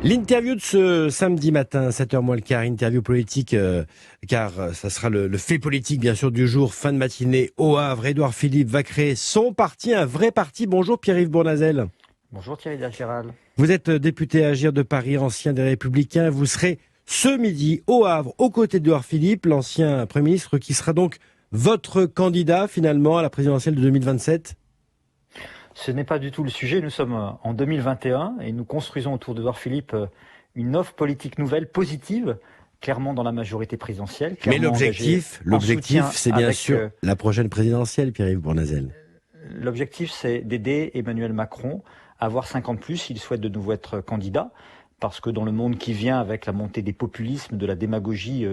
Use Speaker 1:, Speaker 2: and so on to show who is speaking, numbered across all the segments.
Speaker 1: L'interview de ce samedi matin, 7h moins le quart, interview politique, car ça sera le fait politique bien sûr du jour, fin de matinée au Havre. Édouard Philippe va créer son parti, un vrai parti. Bonjour Pierre-Yves Bournazel.
Speaker 2: Bonjour Thierry Dalgéral.
Speaker 1: Vous êtes député à Agir de Paris, ancien des Républicains. Vous serez ce midi au Havre, aux côtés d'Édouard Philippe, l'ancien Premier ministre, qui sera donc votre candidat finalement à la présidentielle de 2027.
Speaker 2: Ce n'est pas du tout le sujet, nous sommes en 2021 et nous construisons autour d'Édouard Philippe une offre politique nouvelle, positive, clairement dans la majorité présidentielle.
Speaker 1: Mais l'objectif, c'est bien sûr la prochaine présidentielle, Pierre-Yves Bournazel.
Speaker 2: L'objectif, c'est d'aider Emmanuel Macron à avoir 5 ans de plus s'il souhaite de nouveau être candidat, parce que dans le monde qui vient avec la montée des populismes, de la démagogie,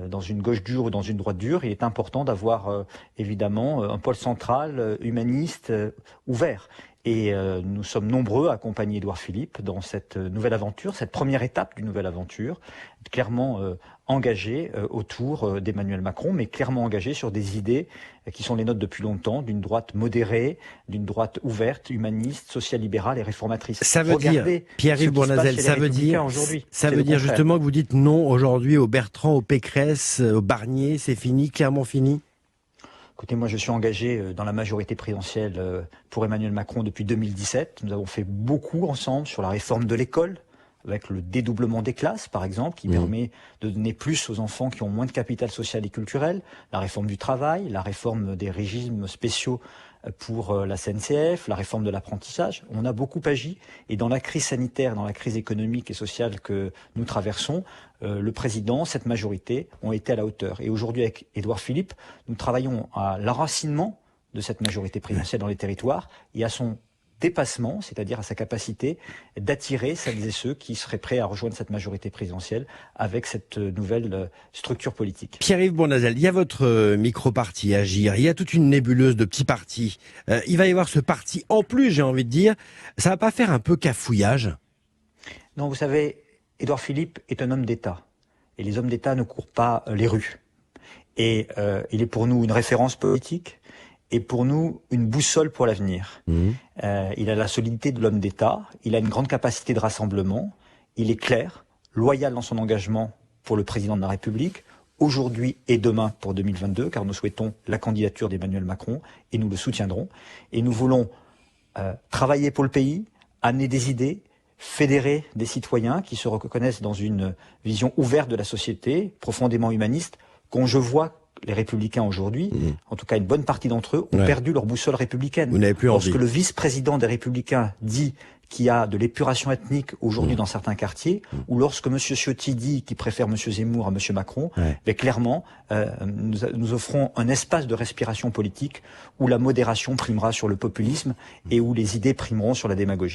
Speaker 2: dans une gauche dure ou dans une droite dure, il est important d'avoir évidemment un pôle central, humaniste, ouvert. Et nous sommes nombreux à accompagner Édouard Philippe dans cette nouvelle aventure, cette première étape d'une nouvelle aventure, clairement engagée autour d'Emmanuel Macron, mais clairement engagée sur des idées qui sont les nôtres depuis longtemps, d'une droite modérée, d'une droite ouverte, humaniste, social-libérale et réformatrice.
Speaker 1: Ça veut dire, Pierre-Yves Bournazel, ça veut dire justement que vous dites non aujourd'hui au Bertrand, au Pécresse, au Barnier, c'est fini, clairement fini?
Speaker 2: Écoutez, moi je suis engagé dans la majorité présidentielle pour Emmanuel Macron depuis 2017. Nous avons fait beaucoup ensemble sur la réforme de l'école, avec le dédoublement des classes par exemple, qui permet de donner plus aux enfants qui ont moins de capital social et culturel, la réforme du travail, la réforme des régimes spéciaux pour la CNCF, la réforme de l'apprentissage. On a beaucoup agi et dans la crise sanitaire, dans la crise économique et sociale que nous traversons, le président, cette majorité ont été à la hauteur. Et aujourd'hui avec Édouard Philippe, nous travaillons à l'enracinement de cette majorité présidentielle dans les territoires et à son dépassement, c'est-à-dire à sa capacité d'attirer celles et ceux qui seraient prêts à rejoindre cette majorité présidentielle avec cette nouvelle structure politique.
Speaker 1: Pierre-Yves Bournazel, il y a votre micro-parti Agir, il y a toute une nébuleuse de petits partis. Il va y avoir ce parti en plus, j'ai envie de dire. Ça va pas faire un peu cafouillage?
Speaker 2: Non, vous savez, Édouard Philippe est un homme d'État. Et les hommes d'État ne courent pas les rues. Et il est pour nous une référence politique. Et pour nous, une boussole pour l'avenir. Il a la solidité de l'homme d'État, il a une grande capacité de rassemblement, il est clair, loyal dans son engagement pour le président de la République, aujourd'hui et demain pour 2022, car nous souhaitons la candidature d'Emmanuel Macron, et nous le soutiendrons. Et nous voulons travailler pour le pays, amener des idées, fédérer des citoyens qui se reconnaissent dans une vision ouverte de la société, profondément humaniste, qu'on je vois les Républicains aujourd'hui, en tout cas une bonne partie d'entre eux, ont perdu leur boussole républicaine.
Speaker 1: Vous n'avez plus envie.
Speaker 2: Lorsque le vice-président des Républicains dit qu'il y a de l'épuration ethnique aujourd'hui dans certains quartiers, ou lorsque M. Ciotti dit qu'il préfère M. Zemmour à M. Macron, mais clairement, nous offrons un espace de respiration politique où la modération primera sur le populisme et où les idées primeront sur la démagogie.